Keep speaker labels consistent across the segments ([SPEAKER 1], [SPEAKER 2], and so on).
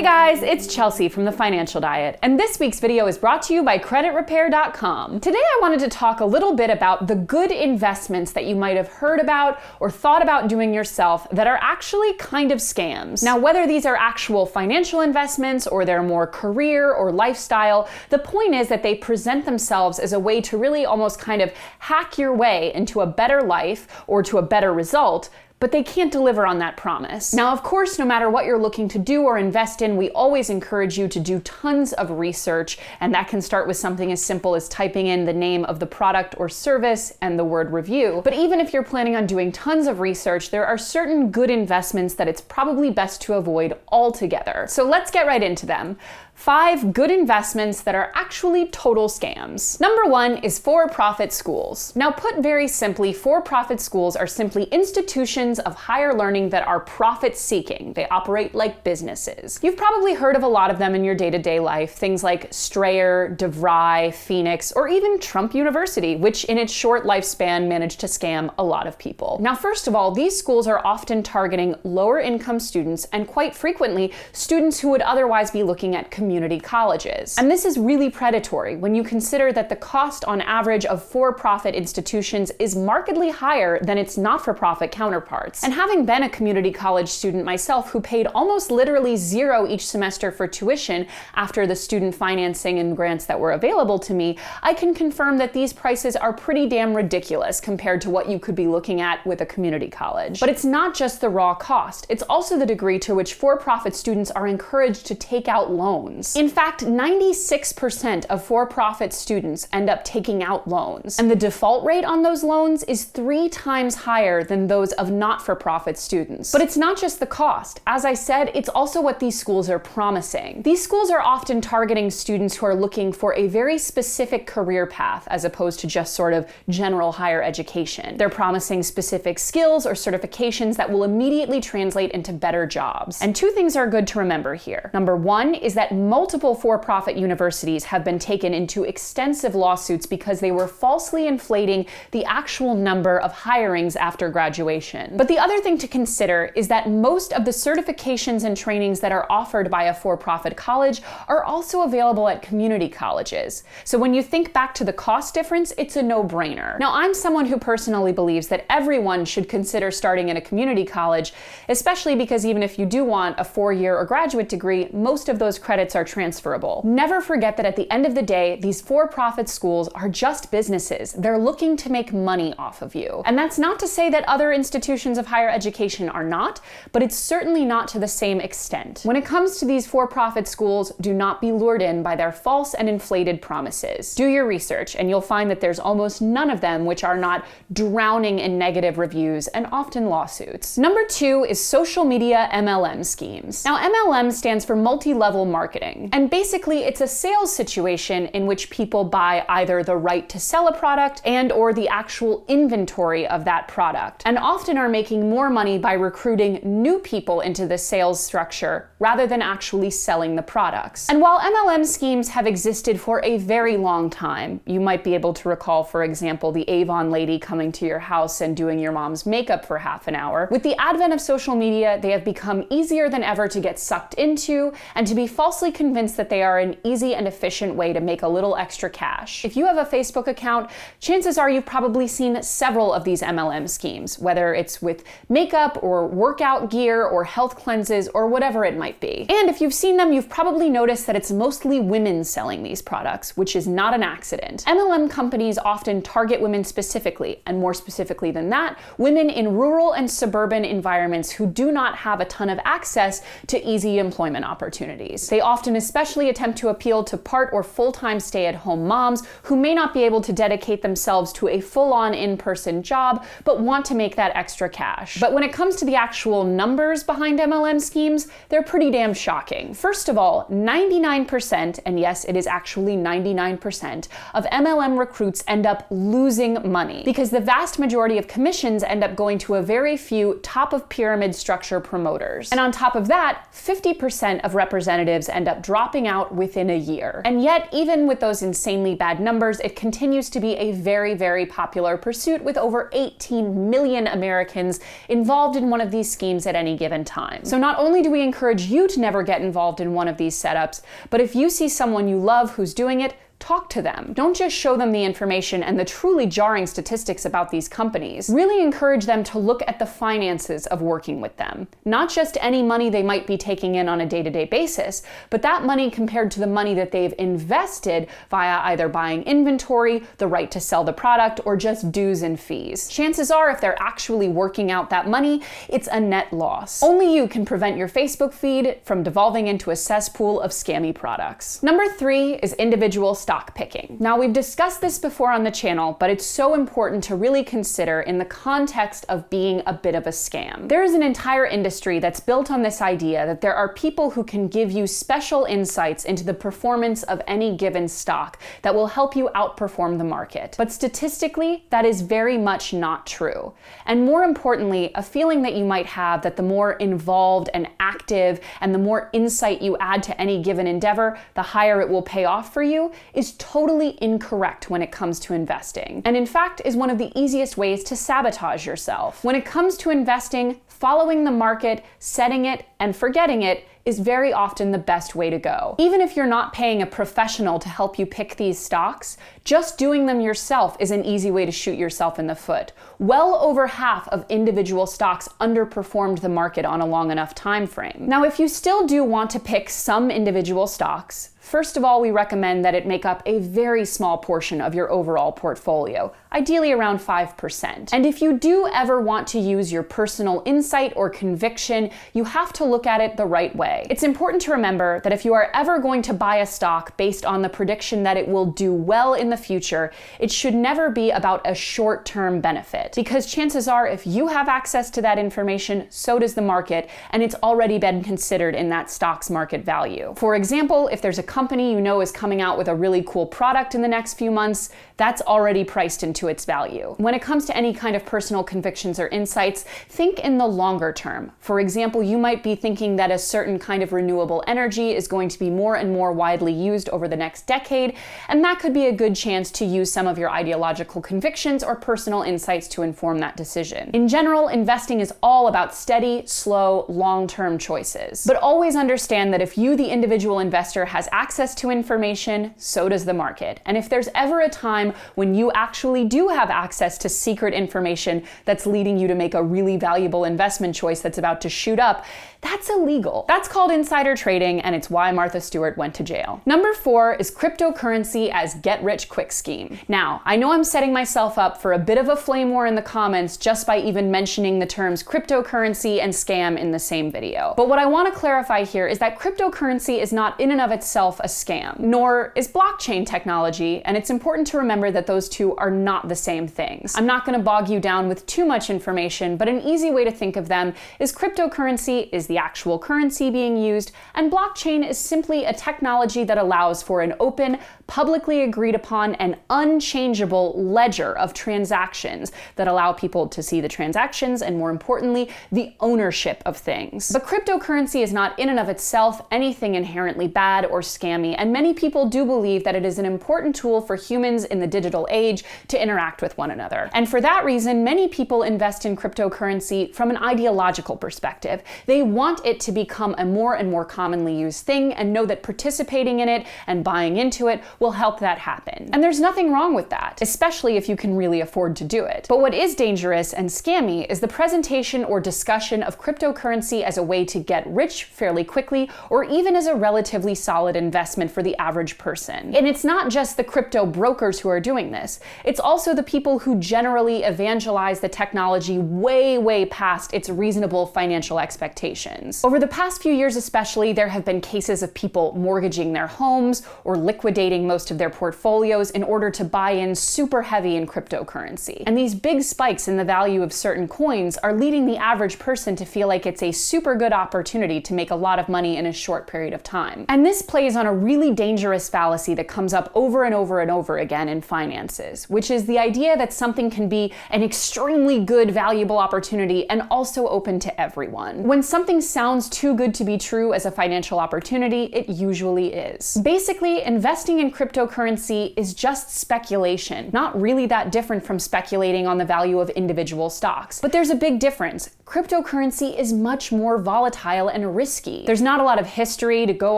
[SPEAKER 1] Hey guys, it's Chelsea from The Financial Diet, and this week's video is brought to you by creditrepair.com. Today I wanted to talk a little bit about the good investments that you might have heard about or thought about doing yourself that are actually kind of scams. Now, whether these are actual financial investments or they're more career or lifestyle, the point is that they present themselves as a way to really almost kind of hack your way into a better life or to a better result, but they can't deliver on that promise. Now, of course, no matter what you're looking to do or invest in, we always encourage you to do tons of research, and that can start with something as simple as typing in the name of the product or service and the word review. But even if you're planning on doing tons of research, there are certain good investments that it's probably best to avoid altogether. So let's get right into them. 5 good investments that are actually total scams. Number 1 is for-profit schools. Now, put very simply, for-profit schools are simply institutions of higher learning that are profit-seeking. They operate like businesses. You've probably heard of a lot of them in your day-to-day life, things like Strayer, DeVry, Phoenix, or even Trump University, which in its short lifespan managed to scam a lot of people. Now, first of all, these schools are often targeting lower-income students and quite frequently students who would otherwise be looking at community colleges. And this is really predatory when you consider that the cost on average of for-profit institutions is markedly higher than its not-for-profit counterparts. And having been a community college student myself who paid almost literally $0 each semester for tuition after the student financing and grants that were available to me, I can confirm that these prices are pretty damn ridiculous compared to what you could be looking at with a community college. But it's not just the raw cost, it's also the degree to which for-profit students are encouraged to take out loans. In fact, 96% of for-profit students end up taking out loans, and the default rate on those loans is 3 times higher than those of not-for-profit students. But it's not just the cost. As I said, it's also what these schools are promising. These schools are often targeting students who are looking for a very specific career path as opposed to just sort of general higher education. They're promising specific skills or certifications that will immediately translate into better jobs. And 2 things are good to remember here. Number 1 is that multiple for-profit universities have been taken into extensive lawsuits because they were falsely inflating the actual number of hirings after graduation. But the other thing to consider is that most of the certifications and trainings that are offered by a for-profit college are also available at community colleges. So when you think back to the cost difference, it's a no-brainer. Now, I'm someone who personally believes that everyone should consider starting in a community college, especially because even if you do want a 4-year or graduate degree, most of those credits are transferable. Never forget that at the end of the day, these for-profit schools are just businesses. They're looking to make money off of you. And that's not to say that other institutions of higher education are not, but it's certainly not to the same extent. When it comes to these for-profit schools, do not be lured in by their false and inflated promises. Do your research, and you'll find that there's almost none of them which are not drowning in negative reviews and often lawsuits. Number 2 is social media MLM schemes. Now, MLM stands for multi-level-marketing. And basically, it's a sales situation in which people buy either the right to sell a product and or the actual inventory of that product, and often are making more money by recruiting new people into the sales structure rather than actually selling the products. And while MLM schemes have existed for a very long time, you might be able to recall, for example, the Avon lady coming to your house and doing your mom's makeup for half an hour. With the advent of social media, they have become easier than ever to get sucked into and to be falsely convinced that they are an easy and efficient way to make a little extra cash. If you have a Facebook account, chances are you've probably seen several of these MLM schemes, whether it's with makeup or workout gear or health cleanses or whatever it might be. And if you've seen them, you've probably noticed that it's mostly women selling these products, which is not an accident. MLM companies often target women specifically, and more specifically than that, women in rural and suburban environments who do not have a ton of access to easy employment opportunities. They often especially attempt to appeal to part or full-time stay-at-home moms who may not be able to dedicate themselves to a full-on in-person job, but want to make that extra cash. But when it comes to the actual numbers behind MLM schemes, they're pretty damn shocking. First of all, 99%, and yes, it is actually 99%, of MLM recruits end up losing money because the vast majority of commissions end up going to a very few top-of-pyramid structure promoters. And on top of that, 50% of representatives end up up dropping out within a year. And yet, even with those insanely bad numbers, it continues to be a very, very popular pursuit with over 18 million Americans involved in one of these schemes at any given time. So not only do we encourage you to never get involved in one of these setups, but if you see someone you love who's doing it, talk to them. Don't just show them the information and the truly jarring statistics about these companies. Really encourage them to look at the finances of working with them. Not just any money they might be taking in on a day-to-day basis, but that money compared to the money that they've invested via either buying inventory, the right to sell the product, or just dues and fees. Chances are, if they're actually working out that money, it's a net loss. Only you can prevent your Facebook feed from devolving into a cesspool of scammy products. Number 3 is individual stock picking. Now, we've discussed this before on the channel, but it's so important to really consider in the context of being a bit of a scam. There is an entire industry that's built on this idea that there are people who can give you special insights into the performance of any given stock that will help you outperform the market. But statistically, that is very much not true. And more importantly, a feeling that you might have that the more involved and active and the more insight you add to any given endeavor, the higher it will pay off for you, is totally incorrect when it comes to investing, and in fact is one of the easiest ways to sabotage yourself. When it comes to investing, following the market, setting it, and forgetting it is very often the best way to go. Even if you're not paying a professional to help you pick these stocks, just doing them yourself is an easy way to shoot yourself in the foot. Well over half of individual stocks underperformed the market on a long enough time frame. Now, if you still do want to pick some individual stocks, first of all, we recommend that it make up a very small portion of your overall portfolio, ideally around 5%. And if you do ever want to use your personal insight or conviction, you have to look at it the right way. It's important to remember that if you are ever going to buy a stock based on the prediction that it will do well in the future, it should never be about a short-term benefit. Because chances are, if you have access to that information, so does the market, and it's already been considered in that stock's market value. For example, if there's a company you know is coming out with a really cool product in the next few months, that's already priced into its value. When it comes to any kind of personal convictions or insights, think in the longer term. For example, you might be thinking that a certain kind of renewable energy is going to be more and more widely used over the next decade, and that could be a good chance to use some of your ideological convictions or personal insights to inform that decision. In general, investing is all about steady, slow, long-term choices. But always understand that if you, the individual investor, has access to information, so does the market. And if there's ever a time when you actually do have access to secret information that's leading you to make a really valuable investment choice that's about to shoot up, that's illegal. That's called insider trading, and it's why Martha Stewart went to jail. Number 4 is cryptocurrency as get-rich-quick scheme. Now, I know I'm setting myself up for a bit of a flame war in the comments just by even mentioning the terms cryptocurrency and scam in the same video. But what I want to clarify here is that cryptocurrency is not in and of itself a scam, nor is blockchain technology, and it's important to remember that those two are not the same things. I'm not going to bog you down with too much information, but an easy way to think of them is cryptocurrency is the actual currency being used, and blockchain is simply a technology that allows for an open, publicly agreed upon, and unchangeable ledger of transactions that allow people to see the transactions and, more importantly, the ownership of things. But cryptocurrency is not in and of itself anything inherently bad or scammy, and many people do believe that it is an important tool for humans in the digital age to interact with one another. And for that reason, many people invest in cryptocurrency from an ideological perspective. They want it to become a more and more commonly used thing and know that participating in it and buying into it will help that happen. And there's nothing wrong with that, especially if you can really afford to do it. But what is dangerous and scammy is the presentation or discussion of cryptocurrency as a way to get rich fairly quickly, or even as a relatively solid investment for the average person. And it's not just the crypto brokers who are doing this. It's also the people who generally evangelize the technology way past its reasonable financial expectations. Over the past few years especially, there have been cases of people mortgaging their homes or liquidating most of their portfolios in order to buy in super heavy in cryptocurrency. And these big spikes in the value of certain coins are leading the average person to feel like it's a super good opportunity to make a lot of money in a short period of time. And this plays on a really dangerous fallacy that comes up over and over and over again in finances, which is the idea that something can be an extremely good, valuable opportunity and also open to everyone. When something sounds too good to be true as a financial opportunity, it usually is. Basically, investing in cryptocurrency is just speculation, not really that different from speculating on the value of individual stocks. But there's a big difference. Cryptocurrency is much more volatile and risky. There's not a lot of history to go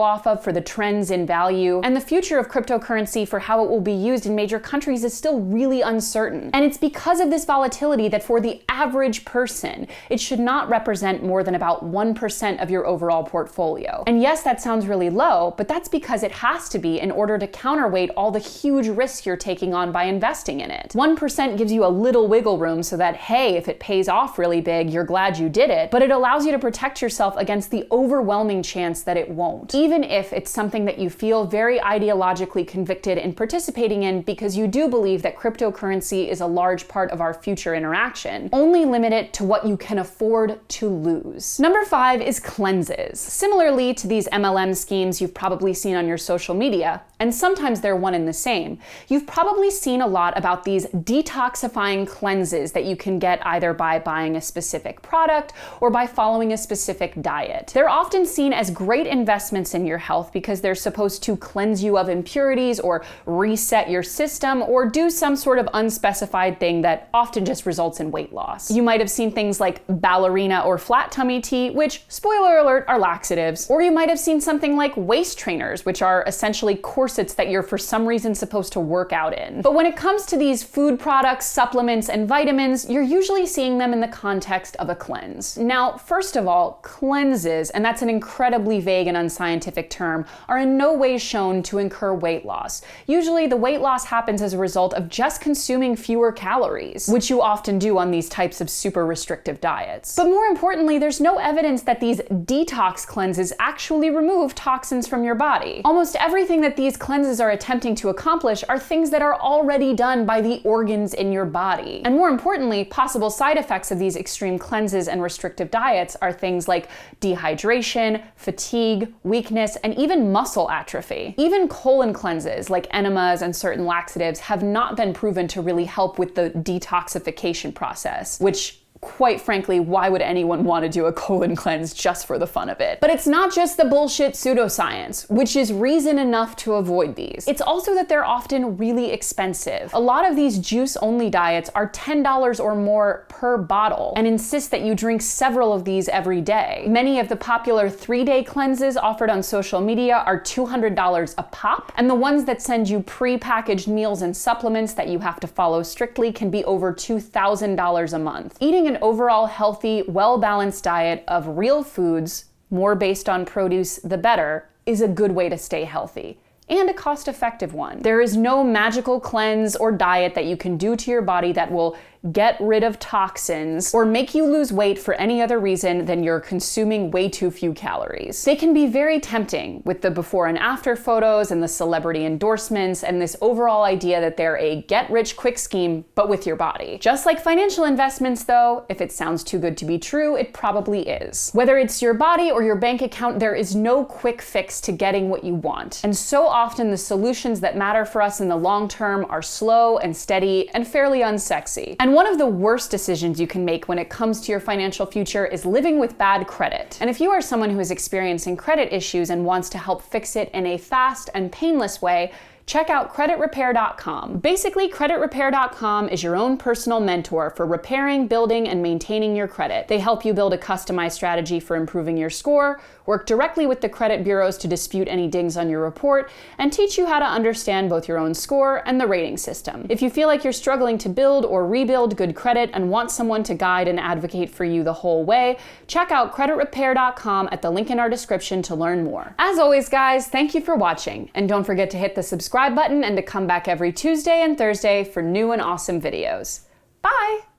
[SPEAKER 1] off of for the trends in value, and the future of cryptocurrency for how it will be used in major countries is still really uncertain. And it's because of this volatility that for the average person, it should not represent more than about 1% of your overall portfolio. And yes, that sounds really low, but that's because it has to be in order to counterweight all the huge risks you're taking on by investing in it. 1% gives you a little wiggle room so that, hey, if it pays off really big, you're glad you did it, but it allows you to protect yourself against the overwhelming chance that it won't, even if it's something that you feel very ideologically convicted in participating in because you do believe that cryptocurrency is a large part of our future interaction. Only limit it to what you can afford to lose. Number 5 is cleanses. Similarly to these MLM schemes you've probably seen on your social media, and sometimes they're one and the same, you've probably seen a lot about these detoxifying cleanses that you can get either by buying a specific product or by following a specific diet. They're often seen as great investments in your health because they're supposed to cleanse you of impurities or reset your system or do some sort of unspecified thing that often just results in weight loss. You might have seen things like ballerina or flat tummy tea, which, spoiler alert, are laxatives. Or you might have seen something like waist trainers, which are essentially corsets that you're for some reason supposed to work out in. But when it comes to these food products, supplements, and vitamins, you're usually seeing them in the context of a cleanse. Now, first of all, cleanses, and that's an incredibly vague and unscientific term, are in no way shown to incur weight loss. Usually the weight loss happens as a result of just consuming fewer calories, which you often do on these types of super restrictive diets. But more importantly, there's no evidence that these detox cleanses actually remove toxins from your body. Almost everything that these cleanses are attempting to accomplish are things that are already done by the organs in your body. And more importantly, possible side effects of these extreme cleanses and restrictive diets are things like dehydration, fatigue, weakness, and even muscle atrophy. Even colon cleanses like enemas and certain laxatives have not been proven to really help with the detoxification process, which, quite frankly, why would anyone want to do a colon cleanse just for the fun of it? But it's not just the bullshit pseudoscience, which is reason enough to avoid these. It's also that they're often really expensive. A lot of these juice-only diets are $10 or more per bottle and insist that you drink several of these every day. Many of the popular 3-day cleanses offered on social media are $200 a pop, and the ones that send you pre-packaged meals and supplements that you have to follow strictly can be over $2,000 a month. Eating an overall healthy, well-balanced diet of real foods, more based on produce the better, is a good way to stay healthy. And a cost-effective one. There is no magical cleanse or diet that you can do to your body that will get rid of toxins or make you lose weight for any other reason than you're consuming way too few calories. They can be very tempting with the before and after photos and the celebrity endorsements and this overall idea that they're a get-rich-quick scheme, but with your body. Just like financial investments though, if it sounds too good to be true, it probably is. Whether it's your body or your bank account, there is no quick fix to getting what you want. And so often the solutions that matter for us in the long term are slow and steady and fairly unsexy. And one of the worst decisions you can make when it comes to your financial future is living with bad credit. And if you are someone who is experiencing credit issues and wants to help fix it in a fast and painless way, check out creditrepair.com. Basically, creditrepair.com is your own personal mentor for repairing, building, and maintaining your credit. They help you build a customized strategy for improving your score, work directly with the credit bureaus to dispute any dings on your report, and teach you how to understand both your own score and the rating system. If you feel like you're struggling to build or rebuild good credit and want someone to guide and advocate for you the whole way, check out creditrepair.com at the link in our description to learn more. As always, guys, thank you for watching, and don't forget to hit the subscribe button and to come back every Tuesday and Thursday for new and awesome videos. Bye!